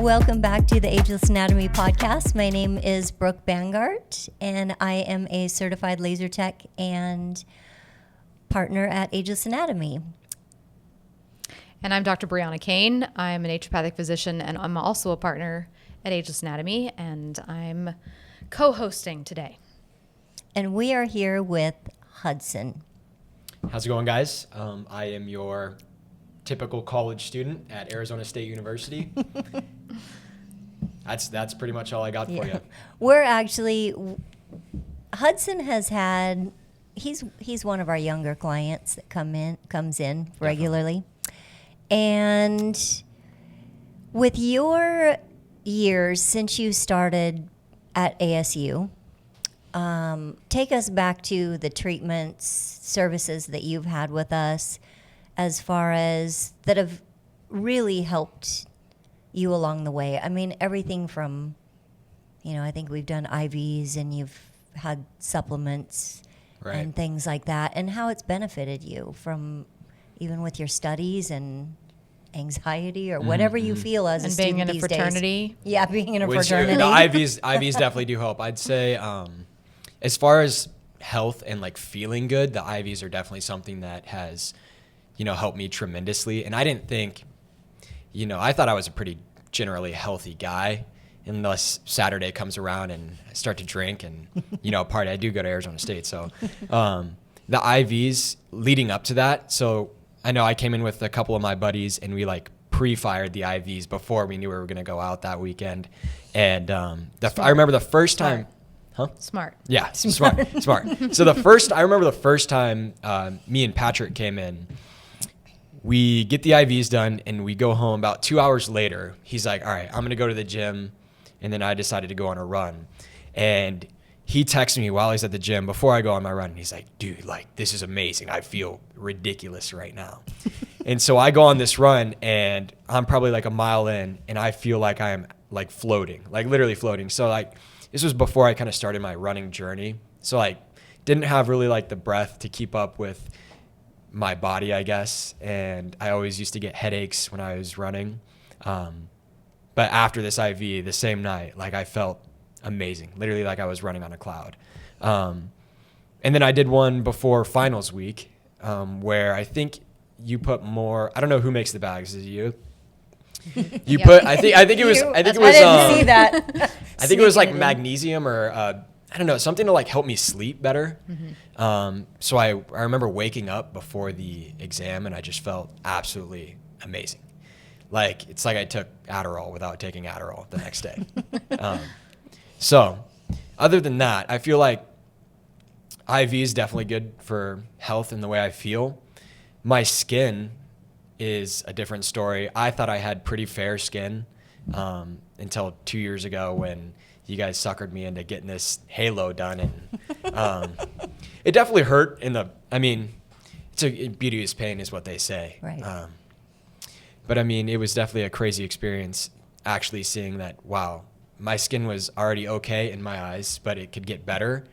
Welcome back to the Ageless Anatomy podcast. My name is Brooke Bangart, and I am a certified laser tech and partner at Ageless Anatomy. And I'm Dr. Brianna Kane. I'm an naturopathic physician, and I'm also a partner at Ageless Anatomy, and I'm co-hosting today. And we are here with Hudson. How's it going, guys? I am your typical college student at Arizona State University. That's pretty much all I got for you. We're actually, Hudson has had, he's one of our younger clients that comes in regularly. And with your years since you started at ASU, take us back to the treatments, services that you've had with us as far as that have really helped you along the way. I mean, everything from, I think we've done IVs and you've had supplements and things like that, and how it's benefited you from even with your studies and anxiety or whatever you feel as a student being in a fraternity. Days. Yeah, being in a fraternity. The IVs definitely do help. I'd say as far as health and like feeling good, the IVs are definitely something that has, helped me tremendously. And I didn't think, I thought I was a pretty generally healthy guy unless Saturday comes around and I start to drink and, party. I do go to Arizona State. So the IVs leading up to that. So I know I came in with a couple of my buddies and we like pre-fired the IVs before we knew we were going to go out that weekend. And I remember the first time. Huh? Smart. Yeah, smart. So I remember the first time me and Patrick came in, we get the IVs done and we go home. About 2 hours later, he's like, all right, I'm going to go to the gym. And then I decided to go on a run. And he texted me while he's at the gym before I go on my run. And he's like, dude, like, this is amazing. I feel ridiculous right now. And so I go on this run and I'm probably like a mile in and I feel like I'm like floating, like literally floating. So like, this was before I kind of started my running journey. So like, didn't have really like the breath to keep up with my body, I guess. And I always used to get headaches when I was running. But after this IV, the same night, like I felt amazing, literally like I was running on a cloud. And then I did one before finals week where I think you put more, I don't know who makes the bags, is it you? You put, I think it was, I didn't see that. I think it was like magnesium or I don't know, something to like help me sleep better. So I remember waking up before the exam and I just felt absolutely amazing. Like, it's like I took Adderall without taking Adderall the next day. So other than that, I feel like IV is definitely good for health and the way I feel. My skin is a different story. I thought I had pretty fair skin until 2 years ago when you guys suckered me into getting this halo done. And it definitely hurt it's a beauty is pain is what they say. Right. But I mean, it was definitely a crazy experience actually seeing that, wow, my skin was already okay in my eyes, but it could get better,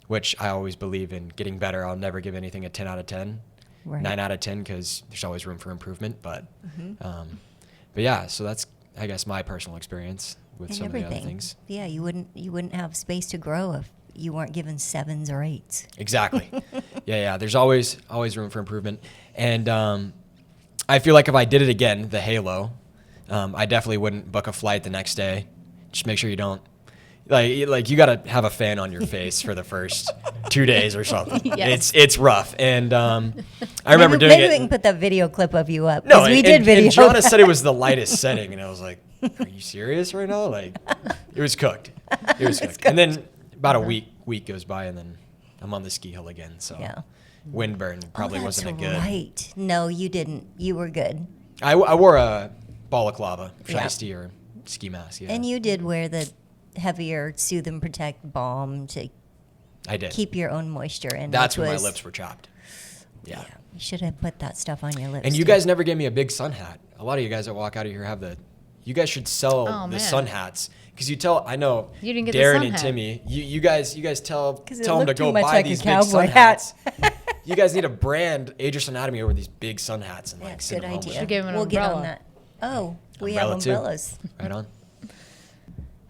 which I always believe in getting better. I'll never give anything a 10 out of 10, 9 out of 10, because there's always room for improvement. But yeah, so that's, I guess, my personal experience with some of the other things. Yeah, you wouldn't have space to grow if you weren't given 7s or 8s. Exactly. Yeah. There's always room for improvement. And I feel like if I did it again, the halo, I definitely wouldn't book a flight the next day. Just make sure you don't, like you got to have a fan on your face for the first 2 days or something. Yes. It's rough. And I remember doing it. Maybe we can put that video clip of you up. No, we did video. And Gianna said it was the lightest setting. And I was like, are you serious right now? Like, it was cooked. It was cooked. And then about a week goes by and then I'm on the ski hill again. So windburn probably wasn't a good. Right. No, you didn't. You were good. I wore a balaclava, shiesty or ski mask. Yeah. And you did wear the heavier Soothe and Protect balm to keep your own moisture in. That's when my lips were chapped. Yeah. You should have put that stuff on your lips. And you guys never gave me a big sun hat. A lot of you guys that walk out of here have you guys should sell the sun hats. Because I know you didn't get Darren the sun and hat. Timmy, you guys tell them to go buy these big sun hats. You guys need to brand Ageless Anatomy over these big sun hats and Good send them home. idea. Should give him an we'll umbrella. get on that. Oh, we have Umbrella too. umbrellas. Right on.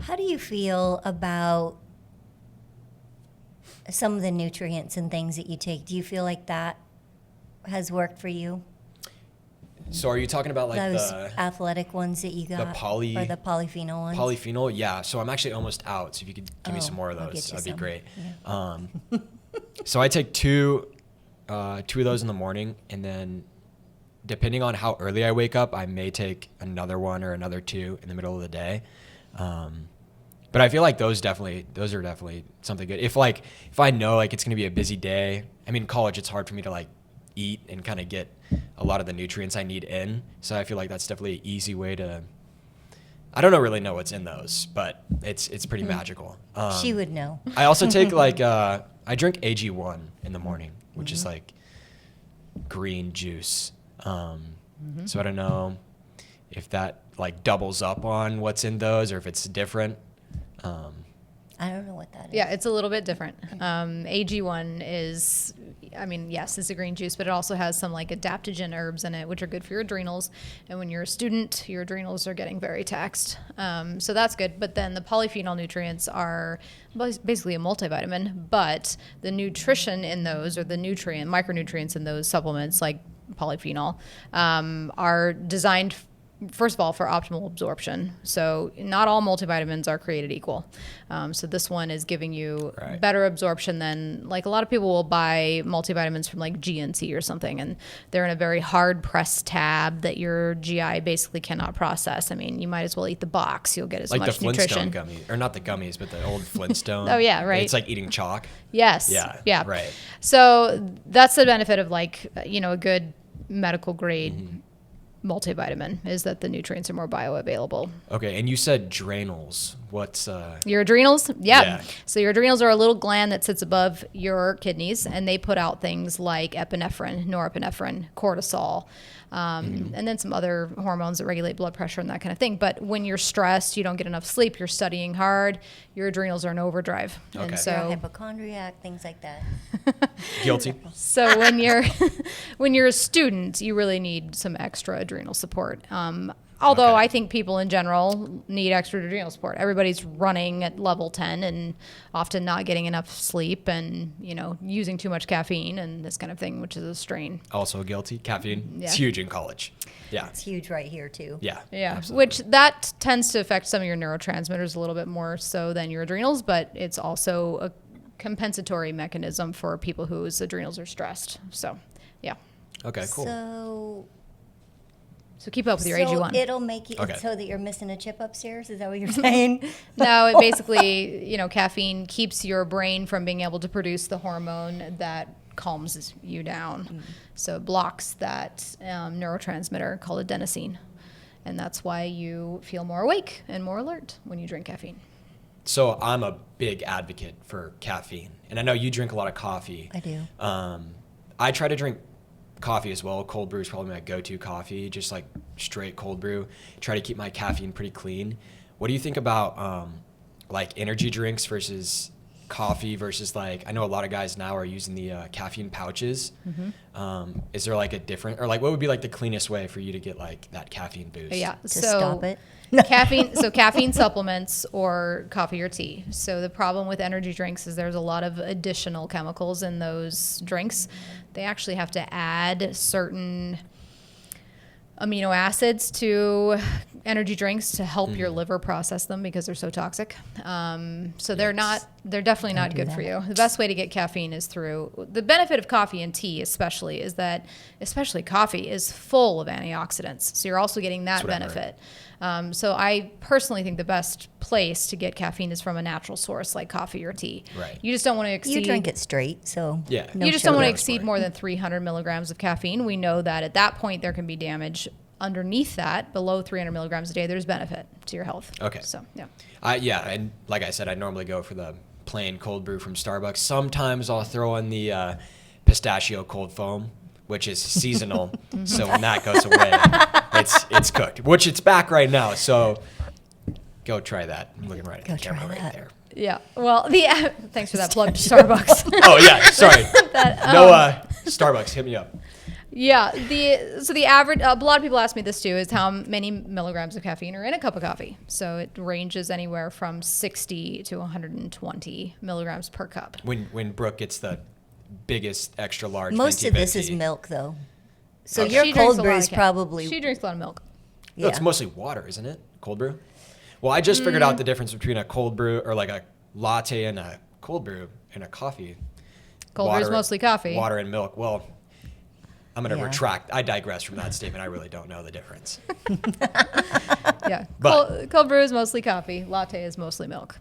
How do you feel about some of the nutrients and things that you take? Do you feel like that has worked for you? So are you talking about like Those the athletic ones that you got? or the polyphenol ones? polyphenol? Yeah. So I'm actually almost out. So if you could give me Oh, some more of I'll those, get you that'd be some. great. Yeah. So I take two of those in the morning, and then depending on how early I wake up, I may take another one or another two in the middle of the day. But I feel like those are definitely something good. If I know like it's gonna be a busy day. I mean, college, it's hard for me to like eat and kind of get a lot of the nutrients I need in. So I feel like that's definitely an easy way to. I don't really know what's in those, but it's pretty magical. She would know. I also take like I drink AG1 in the morning, which is like green juice. So I don't know if that like doubles up on what's in those or if it's different. I don't know what that is. Yeah, it's a little bit different. AG1 is, I mean, yes, it's a green juice, but it also has some like adaptogen herbs in it, which are good for your adrenals. And when you're a student, your adrenals are getting very taxed. So that's good. But then the polyphenol nutrients are basically a multivitamin, but the nutrition in those, or the micronutrients in those supplements, like polyphenol, are designed first of all, for optimal absorption. So not all multivitamins are created equal. So this one is giving you better absorption than, like, a lot of people will buy multivitamins from like GNC or something, and they're in a very hard pressed tab that your GI basically cannot process. I mean, you might as well eat the box. You'll get as like much the Flintstone nutrition. gummies, or not the gummies, but the old Flintstone. Oh, yeah, right. It's like eating chalk. Yes. Yeah. Right. So that's the benefit of, like, you know, a good medical grade multivitamin, is that the nutrients are more bioavailable. Okay, and you said adrenals. What's your adrenals? Yeah. So your adrenals are a little gland that sits above your kidneys, and they put out things like epinephrine, norepinephrine, cortisol, and then some other hormones that regulate blood pressure and that kind of thing. But when you're stressed, you don't get enough sleep, you're studying hard, your adrenals are in overdrive. Okay. And You're a so hypochondriac, things like that. guilty? So when you're a student, you really need some extra adrenal support. Although Okay. I think people in general need extra adrenal support. Everybody's running at level 10 and often not getting enough sleep, and, you know, using too much caffeine and this kind of thing, which is a strain. Also guilty. Caffeine. Yeah. It's huge in college. Yeah. It's huge right here, too. Yeah. Yeah, Absolutely. which that tends to affect some of your neurotransmitters a little bit more so than your adrenals, but it's also a compensatory mechanism for people whose adrenals are stressed. So, yeah. Okay. Cool. So keep up with your AG1. It'll make you so that you're missing a chip upstairs? Is that what you're saying? No, it basically, you know, caffeine keeps your brain from being able to produce the hormone that calms you down. So it blocks that neurotransmitter called adenosine. And that's why you feel more awake and more alert when you drink caffeine. So I'm a big advocate for caffeine, and I know you drink a lot of coffee. I do. I try to drink coffee as well. Cold brew is probably my go-to coffee, just like straight cold brew. Try to keep my caffeine pretty clean. What do you think about like energy drinks versus coffee versus, like, I know a lot of guys now are using the caffeine pouches. Is there like a different, or like what would be like the cleanest way for you to get like that caffeine boost? Yeah. To stop it. Caffeine supplements or coffee or tea. So the problem with energy drinks is there's a lot of additional chemicals in those drinks. They actually have to add certain amino acids to energy drinks to help your liver process them because they're so toxic. So they're definitely not good for you. The best way to get caffeine is through, the benefit of coffee and tea especially is that, especially coffee, is full of antioxidants. So you're also getting that benefit. So I personally think the best place to get caffeine is from a natural source like coffee or tea. Right. You just don't want to exceed. You drink it straight, so Yeah. no You just don't want to sugar. exceed more than 300 milligrams of caffeine. We know that at that point there can be damage. Underneath that, below 300 milligrams a day, there's benefit to your health. Okay. So, yeah. Yeah, and like I said, I normally go for the plain cold brew from Starbucks. Sometimes I'll throw in the pistachio cold foam, which is seasonal. So when that goes away, it's cooked, which it's back right now. So go try that. I'm looking right at the camera right there. Yeah. Well, thanks for that plug to Starbucks. Oh, yeah. Sorry. No, Starbucks, hit me up. Yeah, the average. A lot of people ask me this too: is how many milligrams of caffeine are in a cup of coffee? So it ranges anywhere from 60 to 120 milligrams per cup. When Brooke gets the biggest extra large, Most venti of this venti. is milk, though. So Okay. your She drinks cold a brew lot is of probably She drinks a lot of milk. No, it's yeah. mostly water, isn't it? Cold brew. Well, I just figured out the difference between a cold brew or like a latte and a cold brew and a coffee. Cold brew is mostly coffee. Water and milk. Well, I'm going to Yeah. retract. I digress from that statement. I really don't know the difference. Yeah, But- cold brew is mostly coffee. Latte is mostly milk.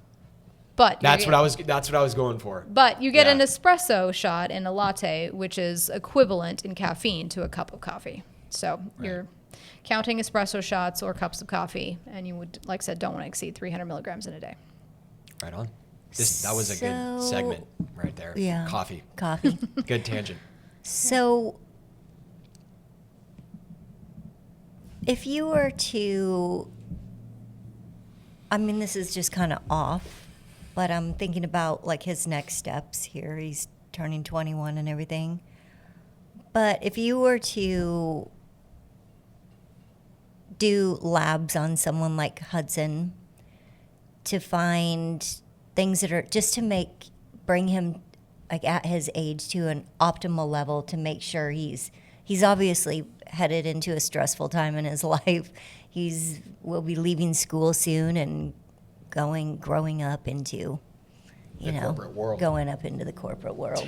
But That's what I was going for. But you get Yeah. an espresso shot in a latte, which is equivalent in caffeine to a cup of coffee. So you're counting espresso shots or cups of coffee, and you would, like I said, don't want to exceed 300 milligrams in a day. Right on. That was a good So- segment right there. Yeah. Coffee. Coffee. Good tangent. So, if you were to, I mean, this is just kind of off, but I'm thinking about like his next steps here. He's turning 21 and everything. But if you were to do labs on someone like Hudson to find things that are just to bring him like at his age to an optimal level to make sure he's obviously headed into a stressful time in his life. Will be leaving school soon and growing up into The corporate world. going up into the corporate world.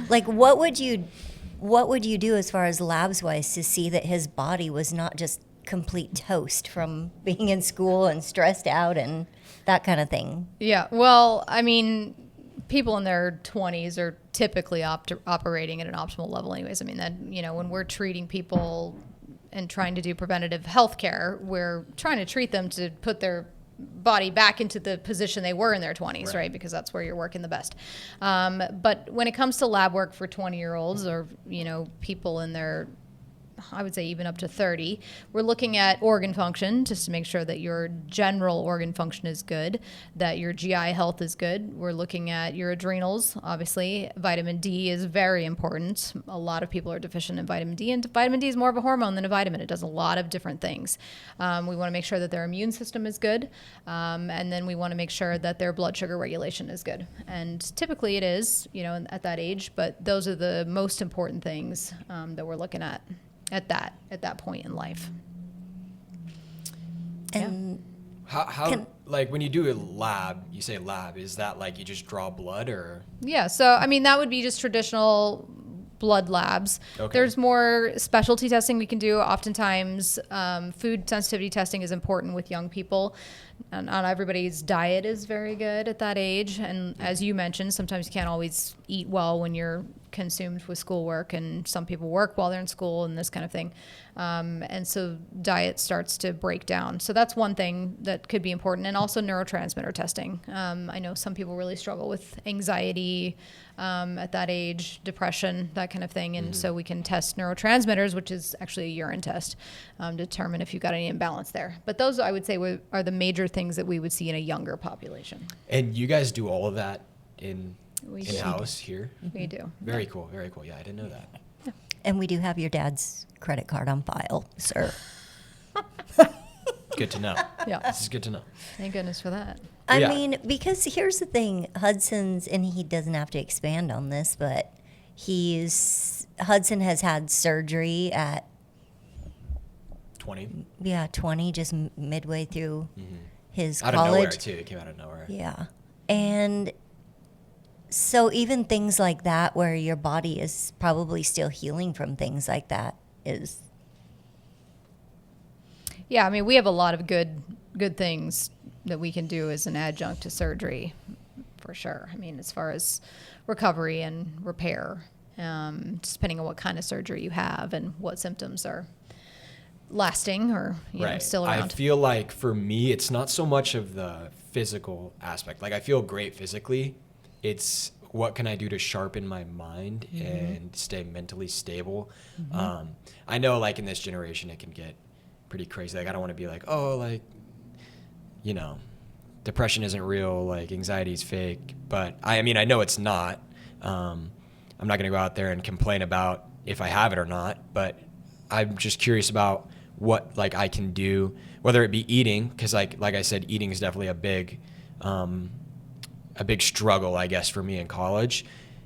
Like what would you do as far as labs wise to see that his body was not just complete toast from being in school and stressed out and that kind of thing? Yeah, well, I mean, people in their 20s are typically operating at an optimal level anyways. I mean, that, when we're treating people and trying to do preventative health care, we're trying to treat them to put their body back into the position they were in their 20s, right? Because that's where you're working the best. But when it comes to lab work for 20-year-olds or, people in their, I would say even up to 30, we're looking at organ function just to make sure that your general organ function is good, that your GI health is good. We're looking at your adrenals, obviously. Vitamin D is very important. A lot of people are deficient in vitamin D, and vitamin D is more of a hormone than a vitamin. It does a lot of different things. We want to make sure that their immune system is good, and then we want to make sure that their blood sugar regulation is good. And typically it is, at that age, but those are the most important things that we're looking at that point in life. And How like when you do a lab, you say lab, is that like you just draw blood or? Yeah, so I mean that would be just traditional blood labs. Okay. There's more specialty testing we can do. Oftentimes, food sensitivity testing is important with young people. Not everybody's diet is very good at that age. And as you mentioned, sometimes you can't always eat well when you're consumed with schoolwork, and some people work while they're in school and this kind of thing. And so diet starts to break down. So that's one thing that could be important. And also neurotransmitter testing. I know some people really struggle with anxiety at that age, depression, that kind of thing. And so we can test neurotransmitters, which is actually a urine test, determine if you've got any imbalance there. But those, I would say, are the major things that we would see in a younger population. And you guys do all of that We do. in-house here? We do. Very cool. Very cool. Yeah, I didn't know that. we do have your dad's credit card on file, sir. Good to know. Yeah. This is good to know. Thank goodness for that. I Yeah. mean, because here's the thing, and he doesn't have to expand on this, but Hudson has had surgery at 20. 20, just midway through his Out of nowhere college. too. It came out of nowhere. Yeah. And so even things like that where your body is probably still healing from things like that is Yeah, I mean, we have a lot of good things that we can do as an adjunct to surgery, for sure. I mean, as far as recovery and repair, just depending on what kind of surgery you have and what symptoms are lasting or still around. I feel like for me, it's not so much of the physical aspect. Like I feel great physically. It's what can I do to sharpen my mind and stay mentally stable. I know like in this generation, it can get pretty crazy. Like I don't want to be like, oh, like, depression isn't real. Like anxiety is fake. But I mean, I know it's not. I'm not going to go out there and complain about, if I have it or not, but I'm just curious about what like I can do, whether it be eating, because like I said, eating is definitely a big struggle, I guess, for me in college.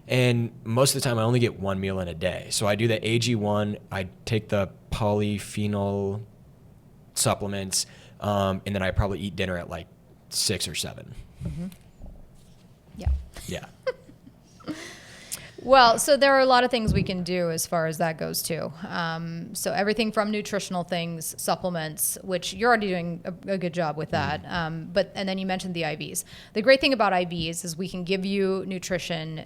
And most of the time I only get one meal in a day. So I do the AG1, I take the polyphenol supplements, and then I probably eat dinner at like 6 or 7. Yeah. Yeah. Well, so there are a lot of things we can do as far as that goes too. So everything from nutritional things, supplements, which you're already doing a good job with that. And then you mentioned the IVs. The great thing about IVs is we can give you nutrition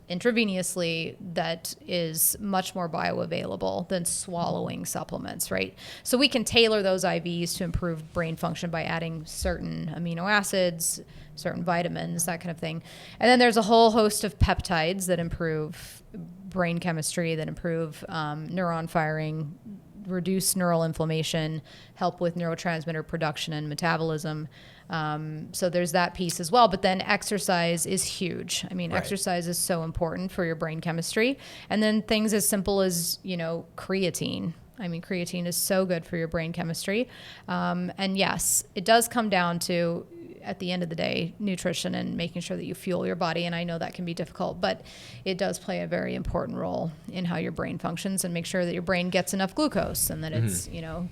intravenously that is much more bioavailable than swallowing supplements, right? So we can tailor those IVs to improve brain function by adding certain amino acids, certain vitamins, that kind of thing. And then there's a whole host of peptides that improve brain chemistry, that improve neuron firing, reduce neural inflammation, help with neurotransmitter production and metabolism. So there's that piece as well. But then exercise is huge. I mean, Right. Exercise is so important for your brain chemistry. And then things as simple as, creatine. I mean, creatine is so good for your brain chemistry. And yes, it does come down to, at the end of the day, nutrition and making sure that you fuel your body. And I know that can be difficult, but it does play a very important role in how your brain functions, and make sure that your brain gets enough glucose and that it's, you're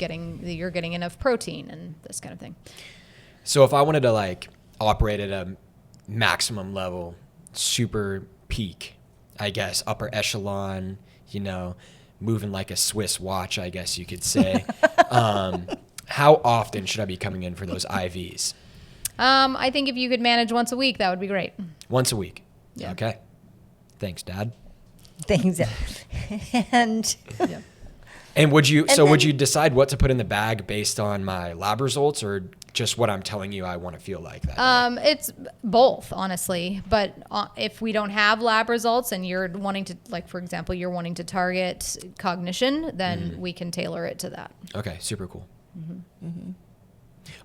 getting enough protein and this kind of thing. So if I wanted to like operate at a maximum level, super peak, I guess, upper echelon, moving like a Swiss watch, I guess you could say, how often should I be coming in for those IVs? I think if you could manage once a week, that would be great. Once a week. Yeah. Okay. Thanks, Dad. Things. And Yeah. And would you then- decide what to put in the bag based on my lab results, or just what I'm telling you I want to feel like that day? It's both, honestly. But if we don't have lab results and you're wanting to, like, for example, you're wanting to target cognition, then we can tailor it to that. Okay, super cool.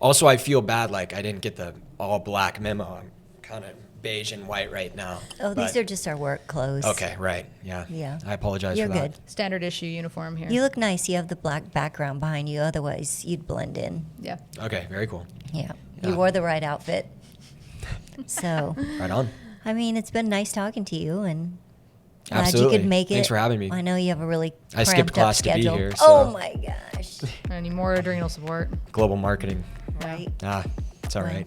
Also, I feel bad, like I didn't get the all black memo. I'm kind of beige and white right now. oh, these but- are just our work clothes. Okay, right. Yeah. Yeah. I apologize You're for that. good. Standard issue uniform here. You look nice. You have the black background behind you. Otherwise, you'd blend in. Yeah. Okay, very cool. Yeah. Yeah. You wore the right outfit. So, Right on. I mean, it's been nice talking to you, and glad Absolutely. you could make it. Thanks for having me. I know you have a really I skipped cramped up class to be schedule. here, Oh so- my gosh! Any more adrenal support? Global marketing. Right? It's all Well, right.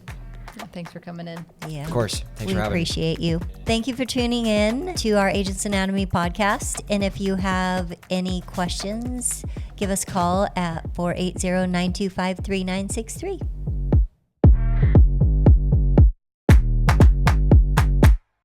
Yeah, thanks for coming in. Yeah. Of course. Thanks We for having me. appreciate you. Thank you for tuning in to our Agents Anatomy podcast. And if you have any questions, give us a call at 480-925-3963.